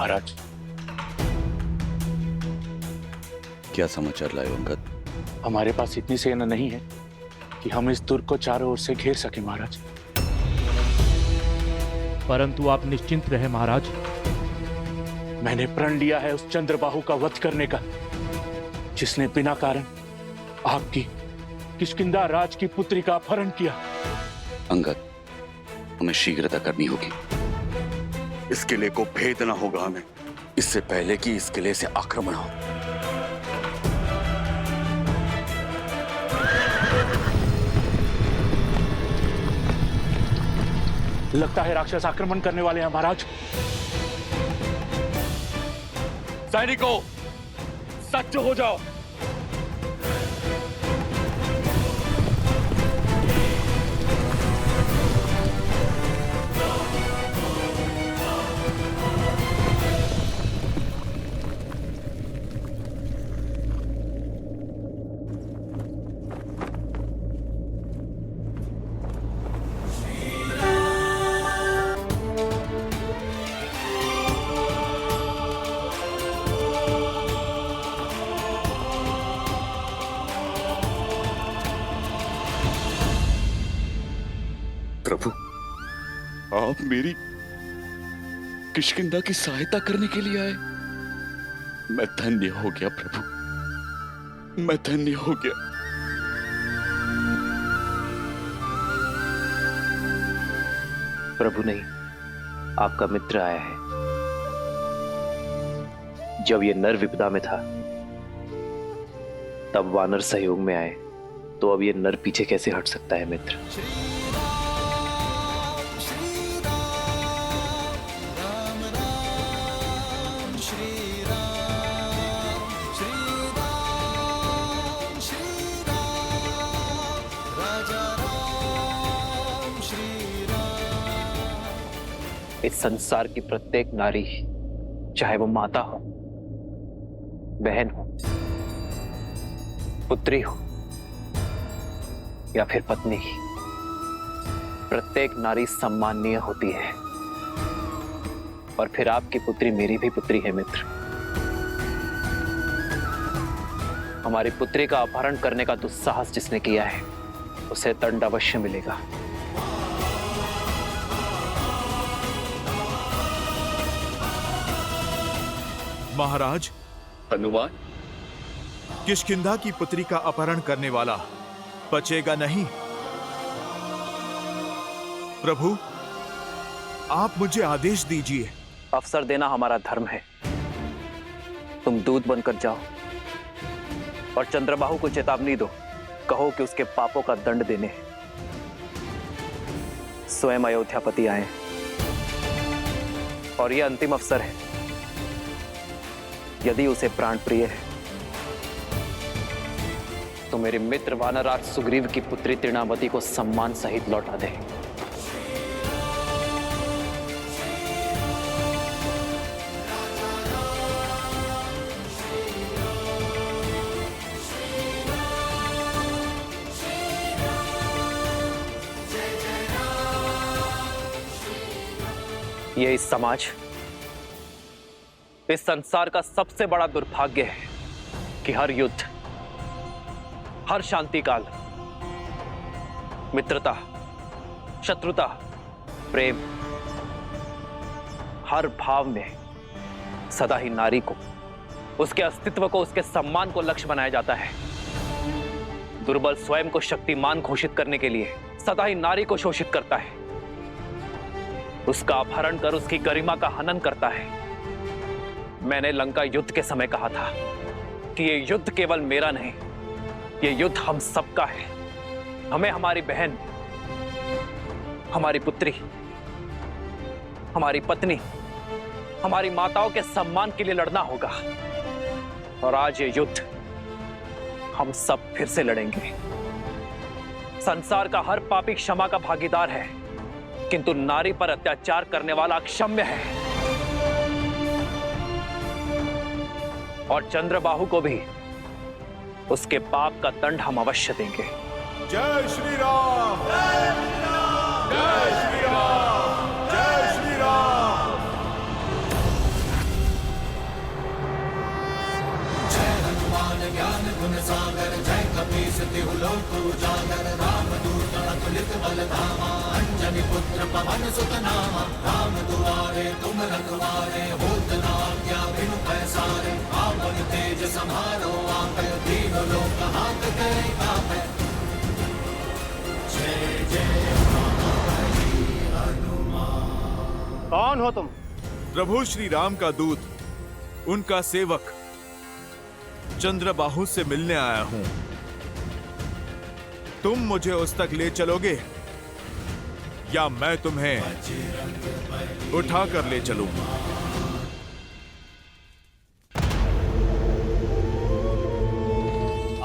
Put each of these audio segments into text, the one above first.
महाराज। क्या समाचार लाए हो अंगद? हमारे पास इतनी सेना नहीं है कि हम इस दुर्ग को चारों ओर से घेर सके महाराज। परंतु आप निश्चिंत रहे महाराज। मैंने प्रण लिया है उस चंद्रबाहु का वध करने का, जिसने बिना कारण आपकी किष्किंधा राज की पुत्री का अपहरण किया। अंगद, हमें शीघ्रता करनी होगी। इस किले को भेदना होगा हमें, इससे पहले कि इस किले से आक्रमण हो। लगता है राक्षस आक्रमण करने वाले हैं महाराज। सैनिकों, सज्ज हो जाओ। प्रभु, आप मेरी किष्किंधा की सहायता करने के लिए आए। मैं धन्य हो गया प्रभु, मैं धन्य हो गया। प्रभु नहीं, आपका मित्र आया है। जब ये नर विपदा में था तब वानर सहयोग में आए, तो अब ये नर पीछे कैसे हट सकता है मित्र। इस संसार की प्रत्येक नारी, चाहे वो माता हो, बहन हो, पुत्री हो या फिर पत्नी, प्रत्येक नारी सम्माननीय होती है। और फिर आपकी पुत्री मेरी भी पुत्री है मित्र। हमारी पुत्री का अपहरण करने का दुस्साहस जिसने किया है, उसे दंड अवश्य मिलेगा। महाराज, हनुमान, किष्किंधा की पुत्री का अपहरण करने वाला बचेगा नहीं। प्रभु, आप मुझे आदेश दीजिए। अवसर देना हमारा धर्म है। तुम दूत बनकर जाओ और चंद्रबाहु को चेतावनी दो। कहो कि उसके पापों का दंड देने स्वयं अयोध्यापति आए और यह अंतिम अवसर है। यदि उसे प्राण प्रिय है तो मेरे मित्र वानराज सुग्रीव की पुत्री तृणावती को सम्मान सहित लौटा दे। ये इस समाज, इस संसार का सबसे बड़ा दुर्भाग्य है कि हर युद्ध, हर शांति काल, मित्रता, शत्रुता, प्रेम, हर भाव में सदा ही नारी को, उसके अस्तित्व को, उसके सम्मान को लक्ष्य बनाया जाता है। दुर्बल स्वयं को शक्तिमान घोषित करने के लिए सदा ही नारी को शोषित करता है, उसका अपहरण कर उसकी गरिमा का हनन करता है। मैंने लंका युद्ध के समय कहा था कि ये युद्ध केवल मेरा नहीं, ये युद्ध हम सबका है। हमें हमारी बहन, हमारी पुत्री, हमारी पत्नी, हमारी माताओं के सम्मान के लिए लड़ना होगा। और आज ये युद्ध हम सब फिर से लड़ेंगे। संसार का हर पापी क्षमा का भागीदार है, किंतु नारी पर अत्याचार करने वाला अक्षम्य है। और चंद्रबाहु को भी उसके पाप का दंड हम अवश्य देंगे। जय श्री राम, जय श्री राम, जय श्री राम, जय श्री राम। कौन हो तुम? प्रभु श्री राम का दूत, उनका सेवक चंद्रबाहु से मिलने आया हूं। तुम मुझे उस तक ले चलोगे या मैं तुम्हें उठाकर ले चलूं?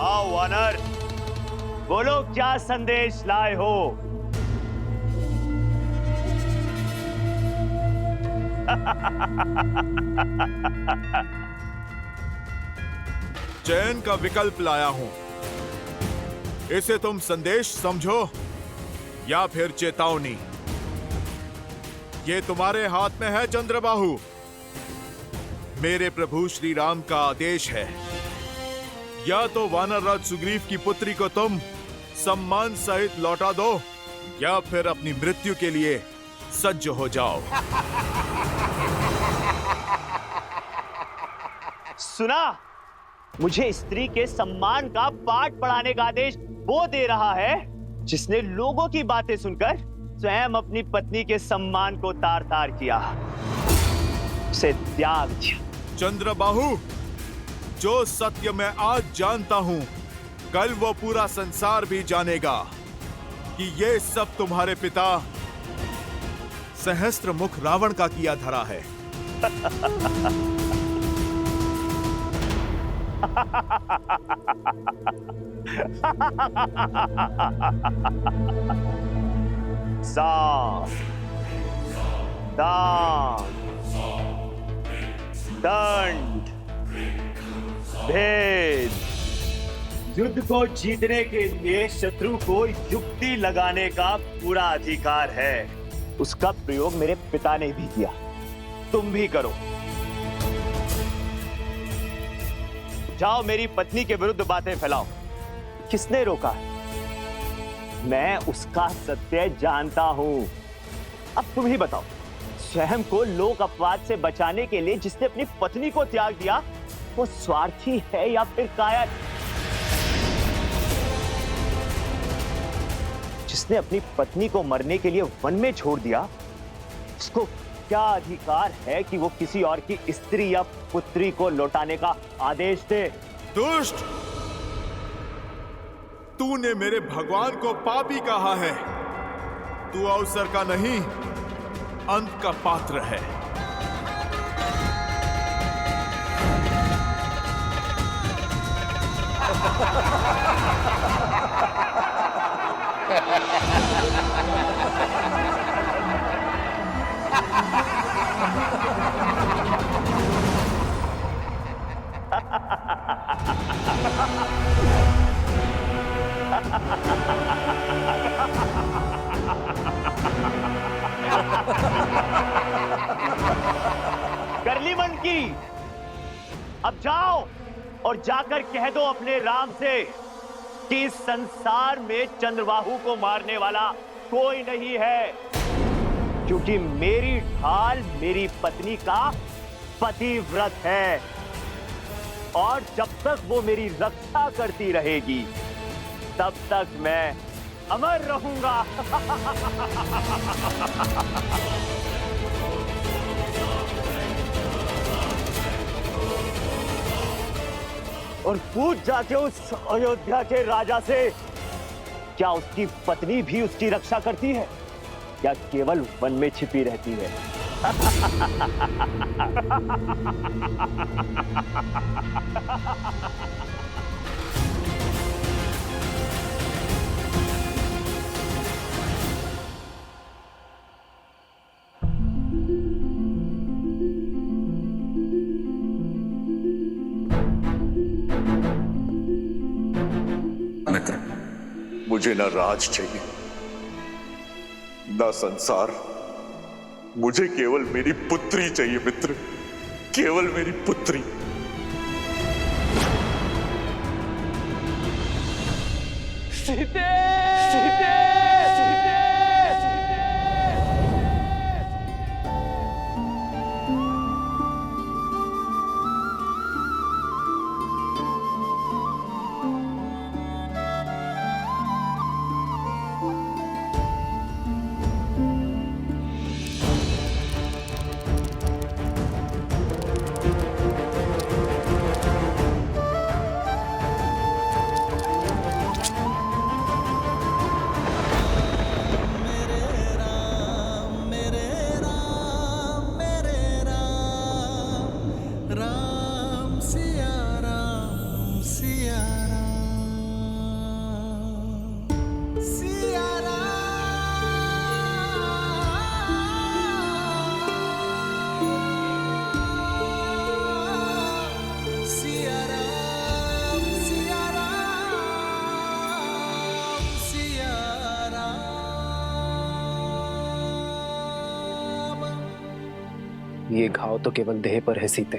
आओ वानर, बोलो क्या संदेश लाए हो? चयन का विकल्प लाया हूं। इसे तुम संदेश समझो या फिर चेतावनी। ये तुम्हारे हाथ में है चंद्रबाहु। मेरे प्रभु श्री राम का आदेश है, या तो वानर राज सुग्रीव की पुत्री को तुम सम्मान सहित लौटा दो या फिर अपनी मृत्यु के लिए सज्ज हो जाओ। सुना, मुझे स्त्री के सम्मान का पाठ पढ़ाने का आदेश वो दे रहा है जिसने लोगों की बातें सुनकर स्वयं अपनी पत्नी के सम्मान को तार तार किया, उसे त्याग दिया। चंद्रबाहु, जो सत्य मैं आज जानता हूं, कल वो पूरा संसार भी जानेगा कि ये सब तुम्हारे पिता सहस्त्रमुख रावण का किया धरा है। साम, दान, दंड, भेद। युद्ध को जीतने के लिए शत्रु को युक्ति लगाने का पूरा अधिकार है। उसका प्रयोग मेरे पिता ने भी किया, तुम भी करो। जाओ, मेरी पत्नी के विरुद्ध बातें फैलाओ। किसने रोका? मैं उसका सत्य जानता हूं। अब तुम ही बताओ, स्वयं को लोक अपवाद से बचाने के लिए जिसने अपनी पत्नी को त्याग दिया, वो स्वार्थी है या फिर कायर? जिसने अपनी पत्नी को मरने के लिए वन में छोड़ दिया, उसको क्या अधिकार है कि वो किसी और की स्त्री या पुत्री को लौटाने का आदेश दे? दुष्ट, तूने मेरे भगवान को पापी कहा है। तू अवसर का नहीं, अंत का पात्र है। कर ली मन की। अब जाओ और जाकर कह दो अपने राम से कि इस संसार में चंद्रबाहु को मारने वाला कोई नहीं है, क्योंकि मेरी ढाल मेरी पत्नी का पतिव्रत है, और जब तक वो मेरी रक्षा करती रहेगी तब तक मैं अमर रहूंगा। और पूछ जाके उस अयोध्या के राजा से, क्या उसकी पत्नी भी उसकी रक्षा करती है या केवल वन में छिपी रहती है? मित्र, मुझे ना राज चाहिए ना संसार, मुझे केवल मेरी पुत्री चाहिए मित्र, केवल मेरी पुत्री। सीते, सीते, सीते। ये घाव तो केवल देह पर है सीते,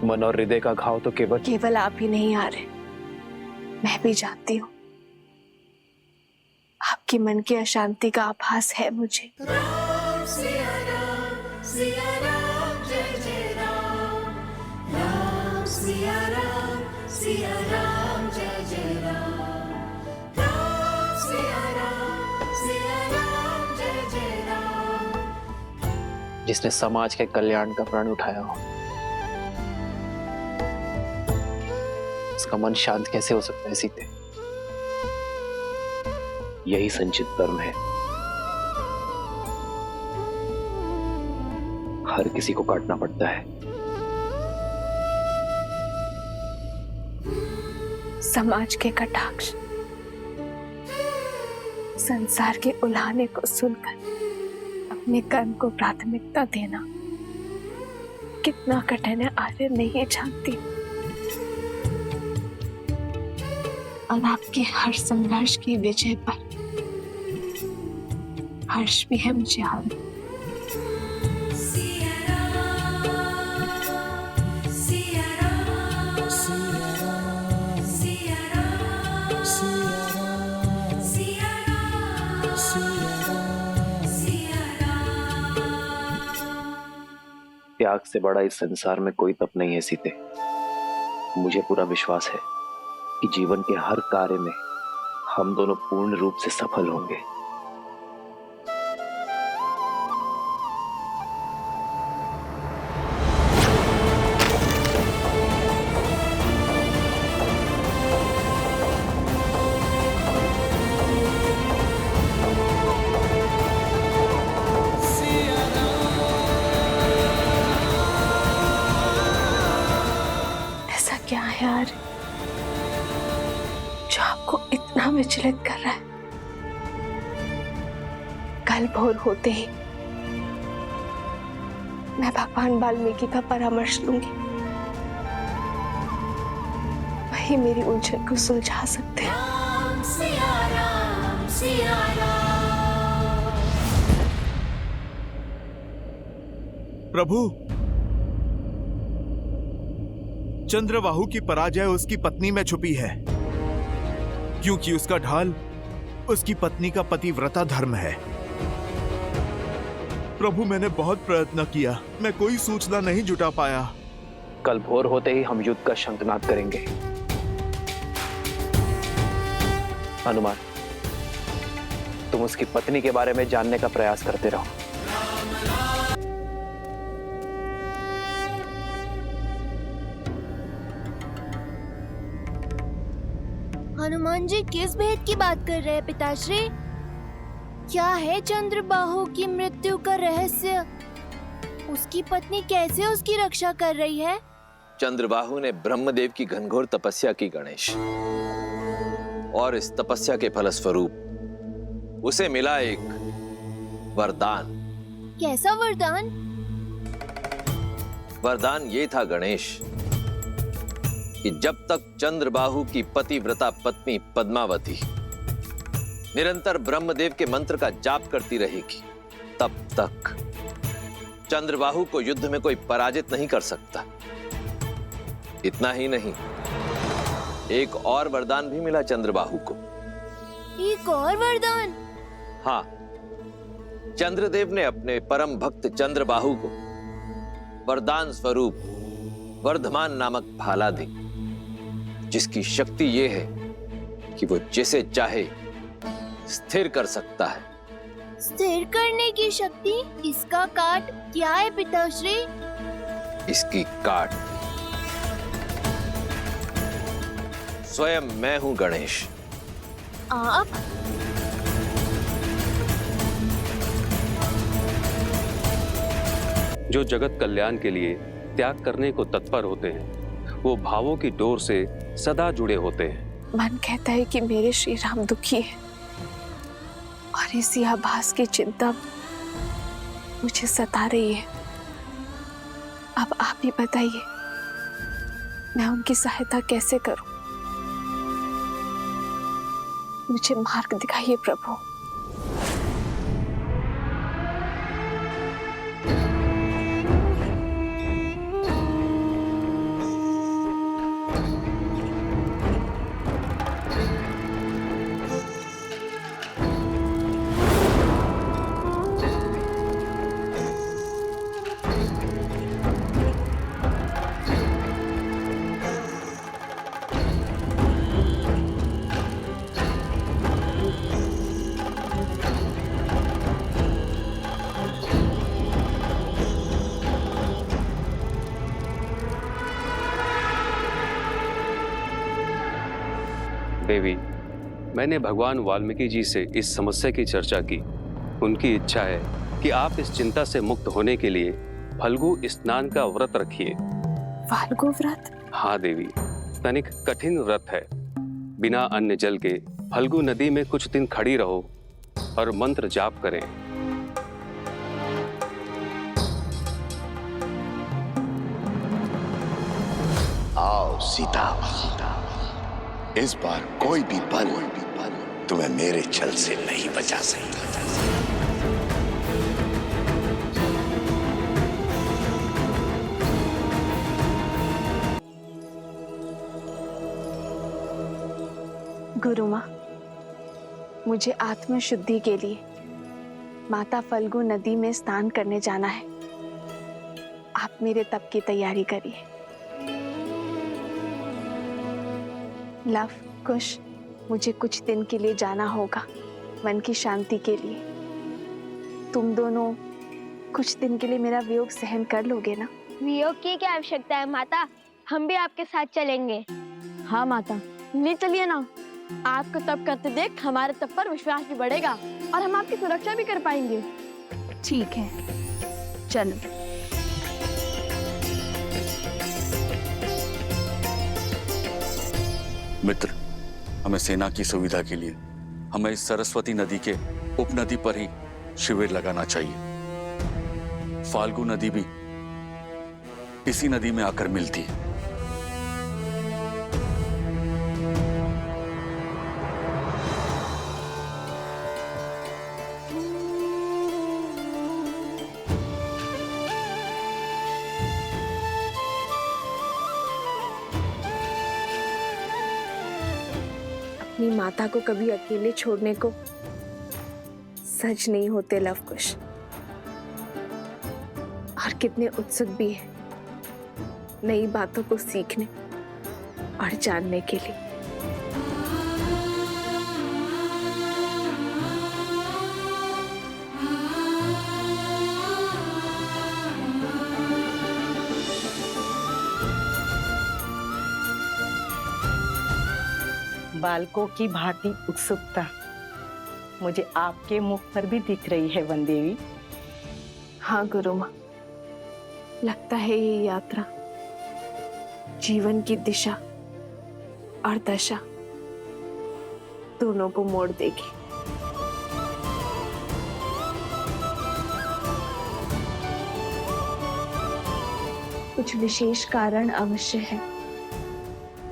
मन और हृदय का घाव तो केवल आप ही नहीं आ रहे, मैं भी जानती हूँ। आपके मन की अशांति का आभास है मुझे। राम सिया राम, जय जय राम। राम सिया राम, जय जय राम। राम सिया राम, जय जय राम। जिसने समाज के कल्याण का प्रण उठाया हो, उसका मन शांत कैसे हो सकता है सीते? यही संचित कर्म है। हर किसी को काटना पड़ता है। समाज के कटाक्ष, संसार के उलाहने को सुनकर अपने कर्म को प्राथमिकता देना कितना कठिन है आर्य नहीं जानती। और आपके हर संघर्ष की विजय पर हर्ष भी है मुझे हाल। सिया राम, सिया राम, सिया राम, सिया राम, सिया राम, सिया राम। त्याग से बड़ा इस संसार में कोई तप नहीं है सीते। मुझे पूरा विश्वास है कि जीवन के हर कार्य में हम दोनों पूर्ण रूप से सफल होंगे। ऐसा क्या है यार जो आपको इतना विचलित कर रहा है? कल भोर होते ही मैं भगवान वाल्मीकि का परामर्श लूंगी। वही मेरी उलझन को सुलझा सकते हैं। राम सिया राम, सिया राम। प्रभु, चंद्रबाहु की पराजय उसकी पत्नी में छुपी है, क्योंकि उसका ढाल उसकी पत्नी का पतिव्रता धर्म है। प्रभु, मैंने बहुत प्रयत्न किया, मैं कोई सूचना नहीं जुटा पाया। कल भोर होते ही हम युद्ध का शंखनाद करेंगे। हनुमान, तुम उसकी पत्नी के बारे में जानने का प्रयास करते रहो। हनुमान जी किस भेद की बात कर रहे हैं पिताश्री? क्या है चंद्रबाहु की मृत्यु का रहस्य? उसकी पत्नी कैसे उसकी रक्षा कर रही है? चंद्रबाहु ने ब्रह्मदेव की घनघोर तपस्या की गणेश, और इस तपस्या के फलस्वरूप उसे मिला एक वरदान। कैसा वरदान? वरदान ये था गणेश कि जब तक चंद्रबाहु की पतिव्रता पत्नी पद्मावती निरंतर ब्रह्मदेव के मंत्र का जाप करती रहेगी, तब तक चंद्रबाहु को युद्ध में कोई पराजित नहीं कर सकता। इतना ही नहीं, एक और वरदान भी मिला चंद्रबाहु को। एक और वरदान? हाँ, चंद्रदेव ने अपने परम भक्त चंद्रबाहु को वरदान स्वरूप वर्धमान नामक भाला दी, जिसकी शक्ति यह है कि वो जिसे चाहे स्थिर कर सकता है। स्थिर करने की शक्ति? इसका काट क्या है पिताश्री? इसकी काट स्वयं मैं हूं गणेश। आप? जो जगत कल्याण के लिए त्याग करने को तत्पर होते हैं, वो भावों की डोर से सदा जुड़े होते हैं। मन कहता है कि मेरे श्री राम दुखी है और इसी आभास की चिंता मुझे सता रही है। अब आप ही बताइए, मैं उनकी सहायता कैसे करूं? मुझे मार्ग दिखाइए प्रभु। देवी, मैंने भगवान वाल्मीकि जी से इस समस्या की चर्चा की। उनकी इच्छा है कि आप इस चिंता से मुक्त होने के लिए फल्गु स्नान का व्रत रखिए। फाल्गु व्रत? हाँ देवी, तनिक कठिन व्रत है। बिना अन्न जल के फल्गु नदी में कुछ दिन खड़ी रहो और मंत्र जाप करें। आओ सीता, इस बार कोई भी बल तुम्हें मेरे छल से नहीं बचा सकता। गुरु माँ, मुझे आत्म शुद्धि के लिए माता फल्गु नदी में स्नान करने जाना है। आप मेरे तप की तैयारी करिए। लव, कुश, मुझे कुछ दिन के लिए जाना होगा, मन की शांति के लिए। तुम दोनों कुछ दिन के लिए मेरा वियोग सहन कर लोगे ना? वियोग की क्या आवश्यकता है माता, हम भी आपके साथ चलेंगे। हाँ माता, ले चलिए ना। आपको तप करते देख हमारे तप पर विश्वास भी बढ़ेगा और हम आपकी सुरक्षा भी कर पाएंगे। ठीक है, चलो। मित्र, हमें सेना की सुविधा के लिए हमें इस सरस्वती नदी के उपनदी पर ही शिविर लगाना चाहिए। फाल्गु नदी भी इसी नदी में आकर मिलती है। अपनी माता को कभी अकेले छोड़ने को सच नहीं होते लवकुश, और कितने उत्सुक भी है नई बातों को सीखने और जानने के लिए। बालकों की भांति उत्सुकता मुझे आपके मुख पर भी दिख रही है वन देवी। हाँ गुरु माँ, लगता है ये यात्रा जीवन की दिशा और दशा दोनों को मोड़ देगी। कुछ विशेष कारण अवश्य है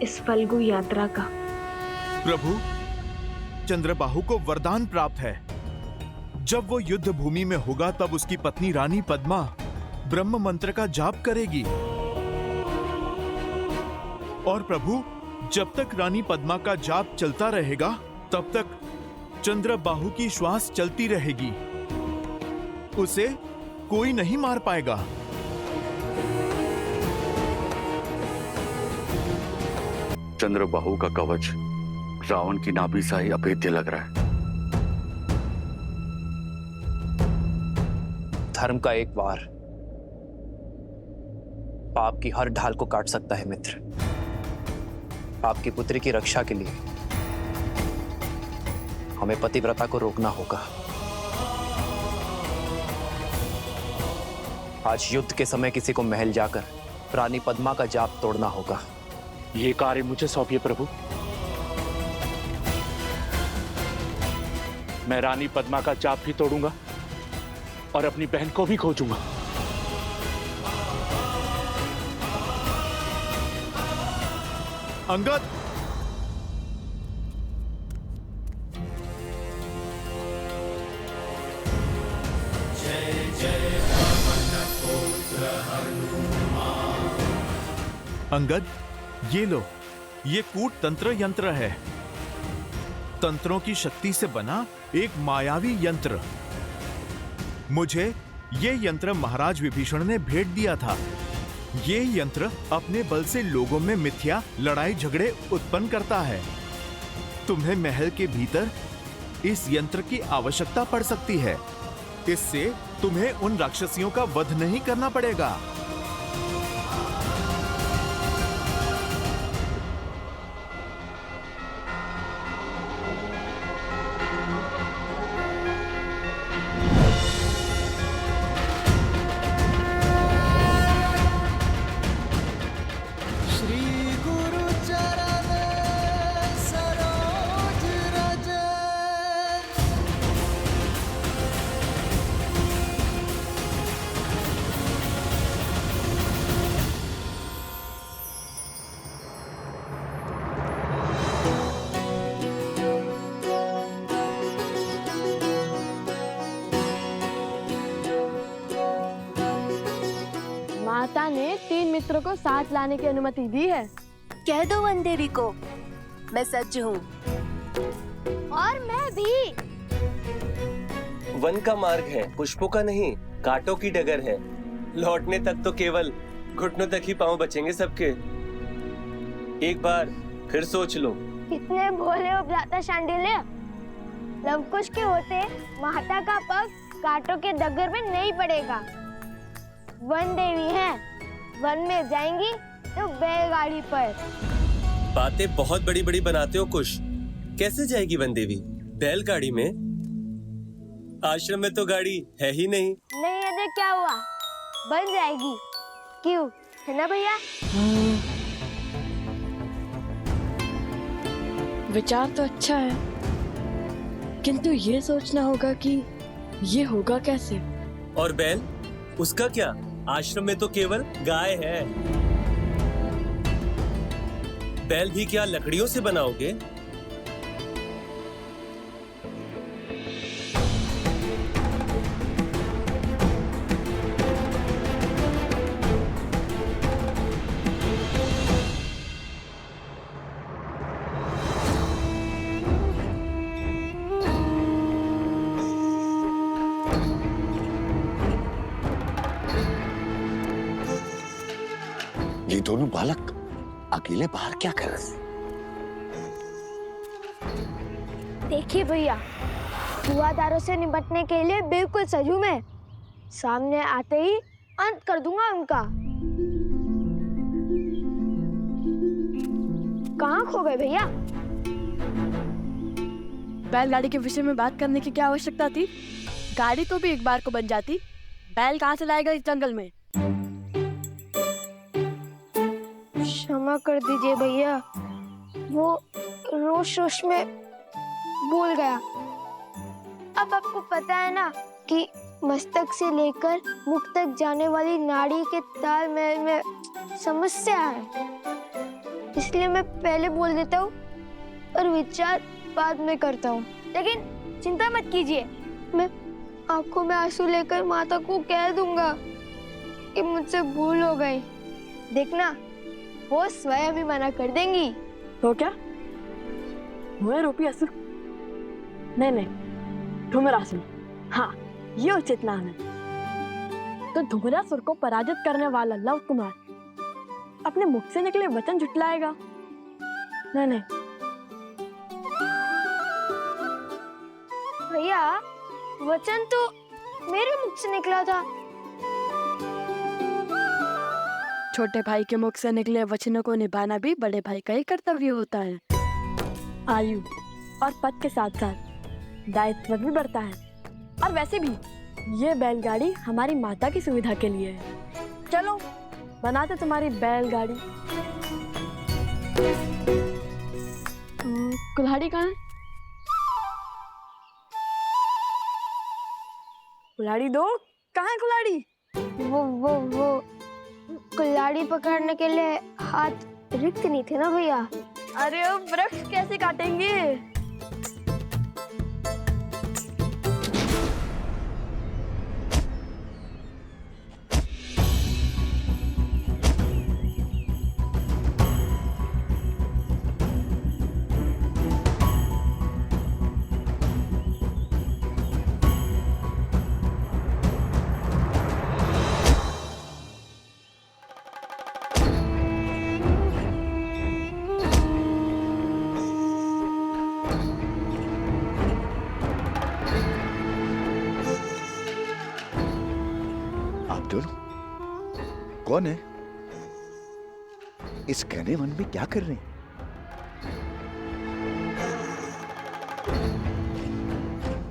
इस फल्गु यात्रा का। प्रभु, चंद्रबाहु को वरदान प्राप्त है। जब वो युद्ध भूमि में होगा तब उसकी पत्नी रानी पद्मा ब्रह्म मंत्र का जाप करेगी। और प्रभु, जब तक रानी पद्मा का जाप चलता रहेगा तब तक चंद्रबाहु की श्वास चलती रहेगी। उसे कोई नहीं मार पाएगा। चंद्रबाहु का कवच रावण की नाभि सा ही अभेद्य लग रहा है। धर्म का एक वार पाप की हर ढाल को काट सकता है मित्र। आपकी पुत्री की रक्षा के लिए हमें पतिव्रता को रोकना होगा। आज युद्ध के समय किसी को महल जाकर रानी पद्मा का जाप तोड़ना होगा। ये कार्य मुझे सौंपिए प्रभु। मैं रानी पद्मा का जाप भी तोड़ूंगा और अपनी बहन को भी खोजूंगा। अंगद, अंगद, ये लो, ये कूट तंत्र यंत्र है। तंत्रों की शक्ति से बना एक मायावी यंत्र। मुझे ये यंत्र महाराज विभीषण ने भेंट दिया था। ये यंत्र अपने बल से लोगों में मिथ्या लड़ाई झगड़े उत्पन्न करता है। तुम्हें महल के भीतर इस यंत्र की आवश्यकता पड़ सकती है। इससे तुम्हें उन राक्षसियों का वध नहीं करना पड़ेगा। माता ने 3 मित्रों को साथ लाने की अनुमति दी है। कह दो वन देवी को मैं सज्ज हूँ। और मैं भी। वन का मार्ग है, पुष्पों का नहीं, कांटों की डगर है। लौटने तक तो केवल घुटनों तक ही पांव बचेंगे सबके। एक बार फिर सोच लो। कितने भोले हो भ्राता शांडिल्य। लवकुश के होते माता का पग कांटों के डगर में नहीं पड़ेगा। वन देवी है, वन में जाएंगी तो बैलगाड़ी पर। बातें बहुत बड़ी बड़ी बनाते हो कुश। कैसे जाएगी वन देवी बैलगाड़ी में? आश्रम में तो गाड़ी है ही नहीं। नहीं है तो क्या हुआ, बन जाएगी। क्यों, है ना भैया? विचार तो अच्छा है, किंतु ये सोचना होगा कि ये होगा कैसे। और बैल, उसका क्या? आश्रम में तो केवल गाय है। बैल भी क्या लकड़ियों से बनाओगे? ये दोनों बालक अकेले बाहर क्या कर रहे हैं? देखिए भैया, जुआदारों से निपटने के लिए बिल्कुल सजू मैं। सामने आते ही अंत कर दूंगा उनका। कहाँ खो गए भैया? बैलगाड़ी के विषय में बात करने की क्या आवश्यकता थी? गाड़ी तो भी एक बार को बन जाती। बैल कहाँ से लाएगा इस जंगल में? क्षमा कर दीजिए भैया, वो रोश में भूल गया। अब आपको पता है ना कि मस्तक से लेकर मुख तक जाने वाली नाड़ी के तालमेल में समस्या है। इसलिए मैं पहले बोल देता हूँ और विचार बाद में करता हूँ। लेकिन चिंता मत कीजिए, मैं आंखों में आंसू लेकर माता को कह दूंगा कि मुझसे भूल हो गई। देखना, वो स्वयं ही मना कर देंगी। तो क्या हुए रूपी असुर? नहीं, धूम्रासुर। हाँ, ये उचित नाम है। तो धूम्रासुर को पराजित करने वाला लव कुमार अपने मुख से निकले वचन झुटलाएगा? नहीं। भैया, वचन तो मेरे मुख से निकला था। छोटे भाई के मुख से निकले वचनों को निभाना भी बड़े भाई का ही कर्तव्य होता है। आयु और पद के साथ साथ दायित्व भी बढ़ता है। और वैसे भी ये बैलगाड़ी हमारी माता की सुविधा के लिए है। चलो बनाते तुम्हारी बैलगाड़ी। कुल्हाड़ी कहाँ है? कुल्हाड़ी दो। कहाँ है कुल्हाड़ी? वो कुल्हाड़ी पकड़ने के लिए हाथ रिक्त नहीं थे ना भैया। अरे वो वृक्ष कैसे काटेंगे? कौन है? इस घने वन में क्या कर रहे हैं?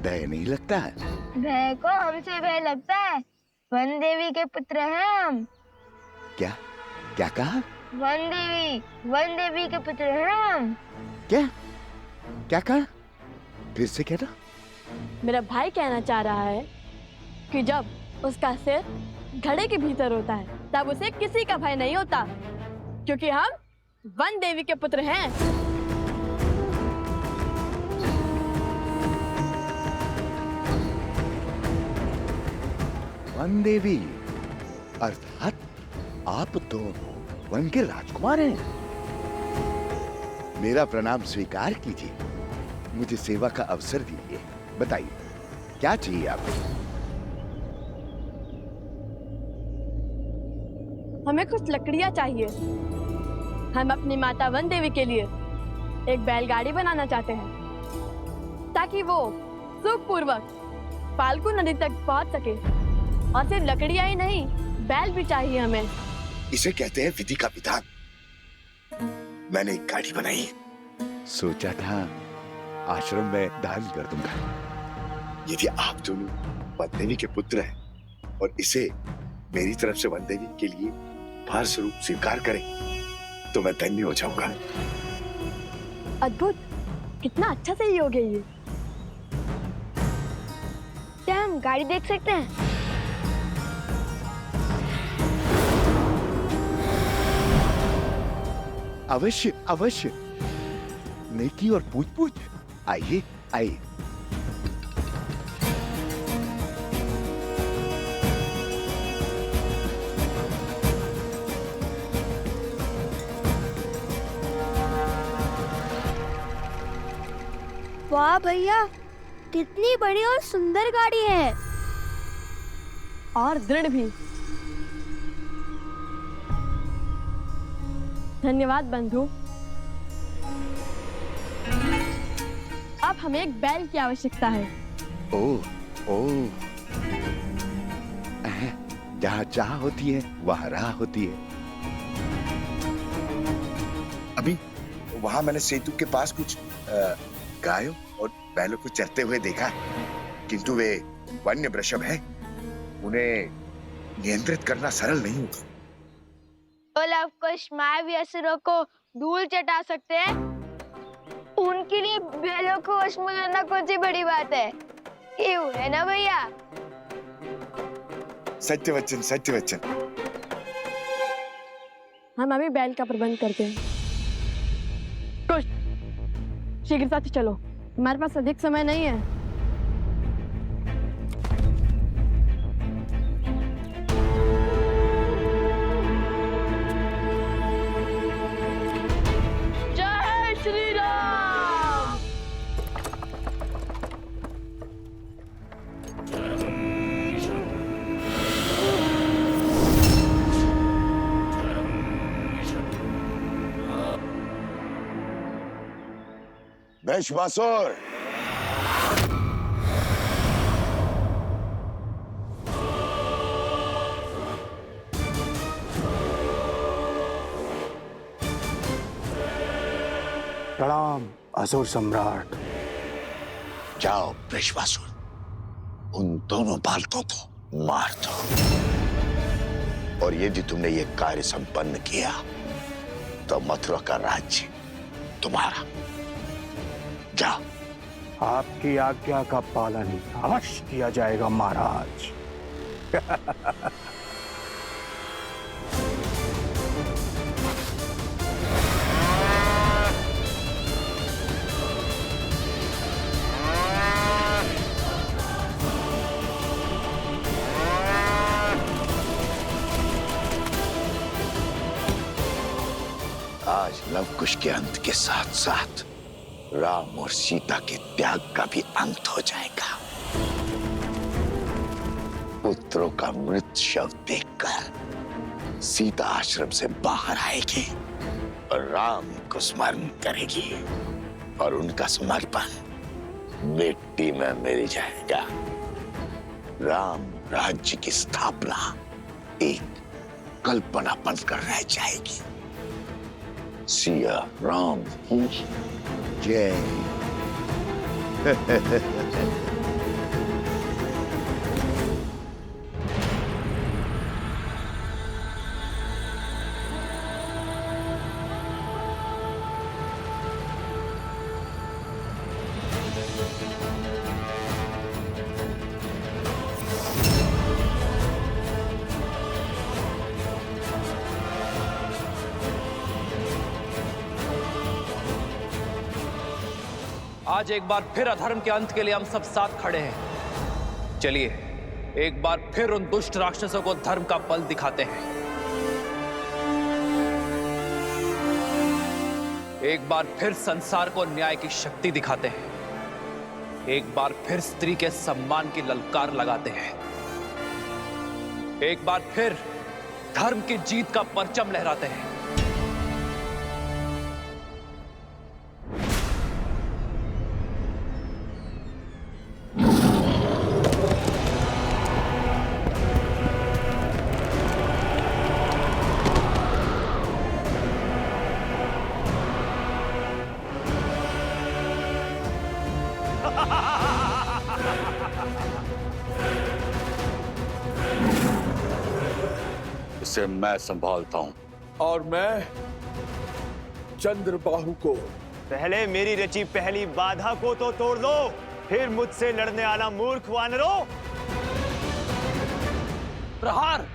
भय नहीं लगता है? भय को हमसे भय लगता है। वन देवी के पुत्र हैं हम। क्या क्या कहा? वन देवी के पुत्र हैं हम। क्या क्या कहा? फिर से कहना। मेरा भाई कहना चाह रहा है कि जब उसका सिर घड़े के भीतर होता है तब उसे किसी का भय नहीं होता, क्योंकि हम वन देवी के पुत्र हैं। वन देवी अर्थात आप तो वन के राजकुमार हैं। मेरा प्रणाम स्वीकार कीजिए, मुझे सेवा का अवसर दीजिए। बताइए क्या चाहिए आपको? हमें कुछ लकड़ियां चाहिए। हम अपनी माता वन देवी के लिए एक बैलगाड़ी बनाना चाहते हैं ताकि वो सुखपूर्वक फाल्गु नदी तक पहुंच सके। और सिर्फ लकड़ियां ही नहीं, बैल भी चाहिए हमें। इसे कहते हैं विधि का विधान। मैंने एक गाड़ी बनाई, सोचा था आश्रम में दान कर दूंगा। यदि आप दोनों वन देवी के पुत्र हैं और इसे मेरी तरफ से वन देवी के लिए उपहार स्वरूप स्वीकार करें तो मैं धन्य हो जाऊंगा। अद्भुत, कितना अच्छा सहयोग है ये। क्या हम गाड़ी देख सकते हैं? अवश्य अवश्य, नेकी और पूछ पूछ। आइए आइए। वाह भैया, कितनी बड़ी और सुंदर गाड़ी है। और दृढ़ भी। धन्यवाद बंधु। अब हमें एक बैल की आवश्यकता है। ओ जहाँ चाह होती है वहाँ राह होती है। अभी वहाँ मैंने सेतु के पास कुछ गायों और बैलों को चरते हुए देखा, किंतु वे वन्य वृषभ है, उन्हें नियंत्रित करना सरल नहीं होगा। कुछ मायावी असुरों को धूल चटा सकते हैं, उनके लिए बैलों को वश में करना कौन सी बड़ी बात है? क्यों है ना भैया? सत्य वचन, सत्य वचन। हम अभी बैल का प्रबंध करते हैं। कुछ शीघ्रता से चलो, हमारे पास अधिक समय नहीं है। जय भस्मासुर। प्रणाम असुर सम्राट। जाओ भस्मासुर, उन दोनों बालकों को मार दो। और यदि तुमने ये कार्य संपन्न किया तो मथुरा का राज्य तुम्हारा। जाओ। आपकी आज्ञा का पालन अवश्य किया जाएगा महाराज। आज लव कुश के अंत के साथ साथ राम और सीता के त्याग का भी अंत हो जाएगा। पुत्रों का मृत शव देखकर सीता आश्रम से बाहर आएगी और राम को स्मरण करेगी और उनका समर्पण मिट्टी में मिल जाएगा। राम राज्य की स्थापना एक कल्पना बनकर रह जाएगी। सिया राम की जय। आज एक बार फिर अधर्म के अंत के लिए हम सब साथ खड़े हैं। चलिए एक बार फिर उन दुष्ट राक्षसों को धर्म का बल दिखाते हैं। एक बार फिर संसार को न्याय की शक्ति दिखाते हैं। एक बार फिर स्त्री के सम्मान की ललकार लगाते हैं। एक बार फिर धर्म की जीत का परचम लहराते हैं। इसे मैं संभालता हूं। और मैं चंद्रबाहु को। पहले मेरी रची पहली बाधा को तो तोड़ दो, फिर मुझसे लड़ने आना मूर्ख वानरों। प्रहार।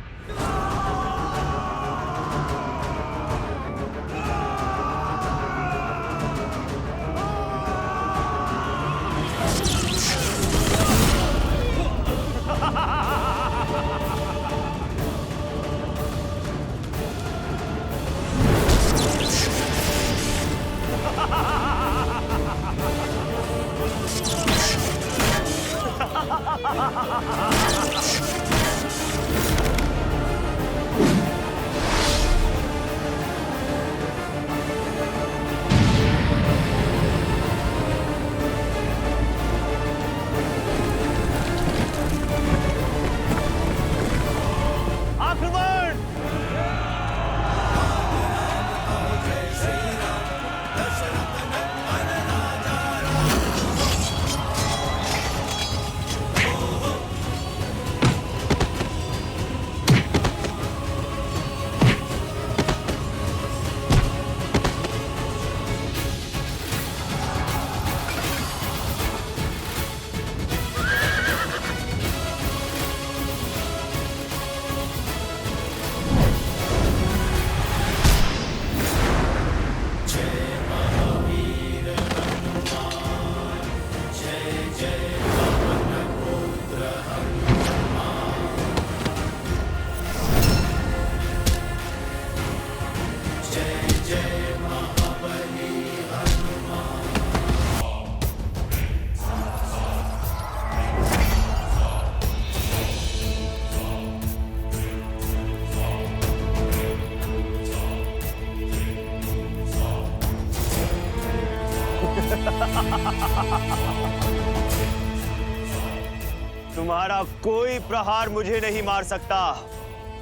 तुम्हारा कोई प्रहार मुझे नहीं मार सकता।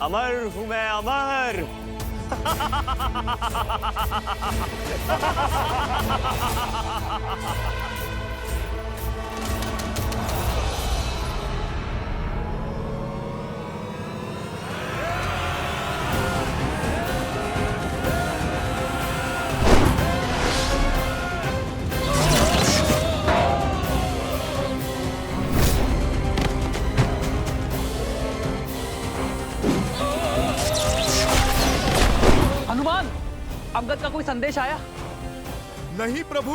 अमर हूं मैं, अमर। हनुमान, अंगद का कोई संदेश आया? नहीं प्रभु।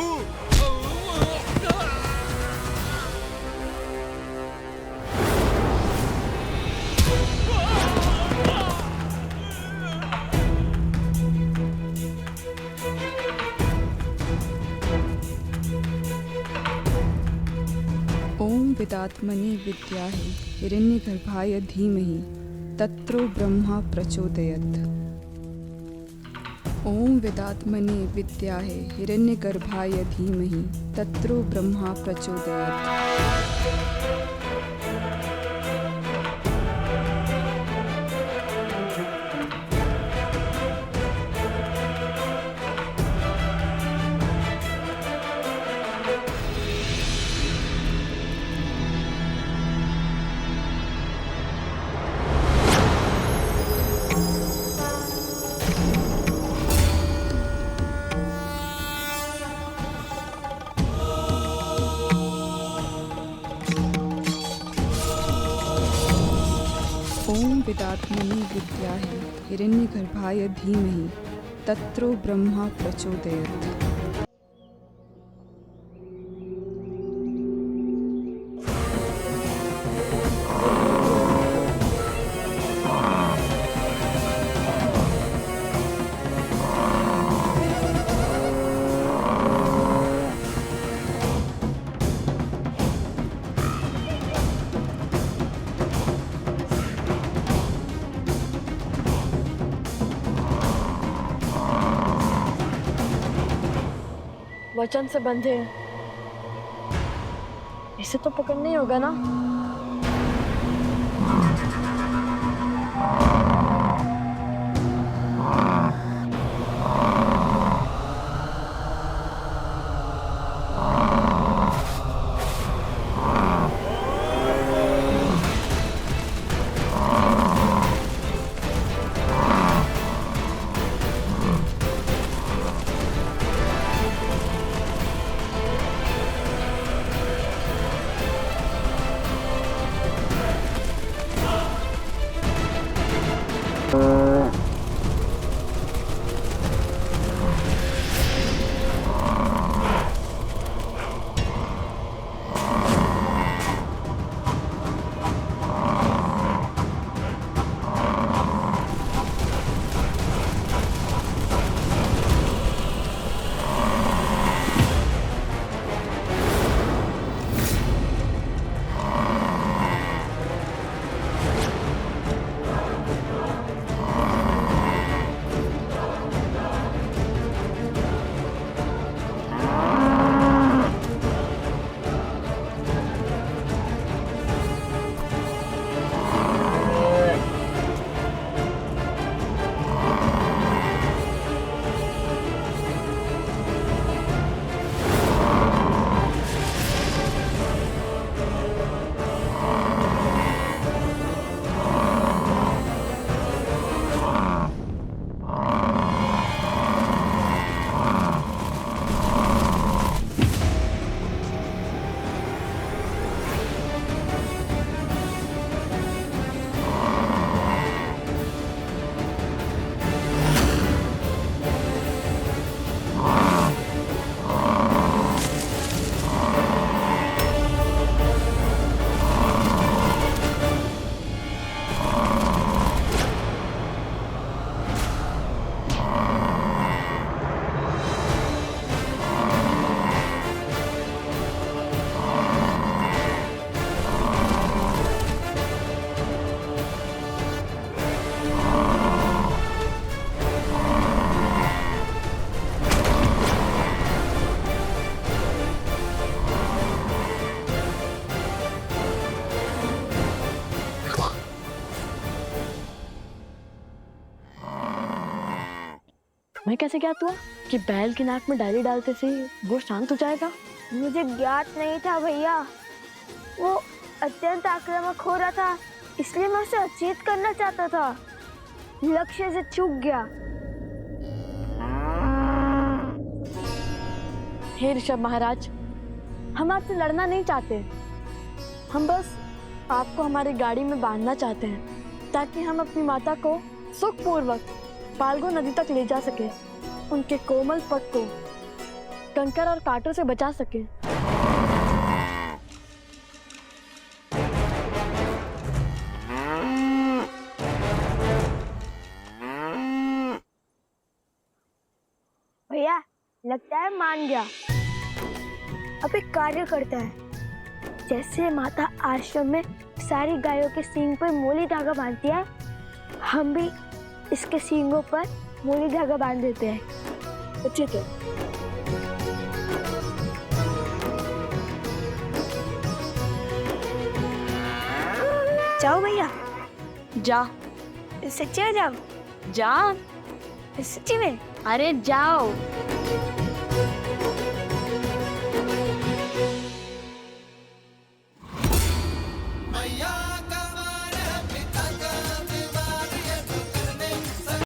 ओम विदात्मनि विद्याहि हिरण्यगर्भाय धीमहि तत्रो ब्रह्मा प्रचोदयत्। ओम विदात्मनि विद्याहि हिरण्यगर्भाय धीमहि तत्रो ब्रह्मा प्रचोदयत्। ओम विदात्मनि विद्याहि हिरण्यगर्भाय धीमहि तत्रो ब्रह्मा प्रचोदयत्। वचन से बंधे हैं, इसे तो पकड़ना ही होगा ना। तुम्हें कैसे ज्ञात हुआ कि बैल की नाक में डाली डालते से वो शांत हो जाएगा? मुझे ज्ञात नहीं था भैया, वो अत्यंत आक्रामक हो रहा था, इसलिए मैं उसे अचेत करना चाहता था, लक्ष्य से चूक गया। हे ऋषभ महाराज, हम आपसे लड़ना नहीं चाहते, हम बस आपको हमारी गाड़ी में बांधना चाहते हैं ताकि हम अपनी माता को सुखपूर्वक फाल्गु नदी तक ले जा सके, उनके कोमल पग को कंकर और कांटों से बचा सके। भैया लगता है मान गया। अब एक कार्य करता है, जैसे माता आश्रम में सारी गायों के सींग पर मोली धागा बांधती है, हम भी इसके सींगों पर मोली धागा बांध देते हैं। अच्छे तो जाओ भैया, जा। सच्ची में जाओ? जा। सच्ची में? अरे जाओ।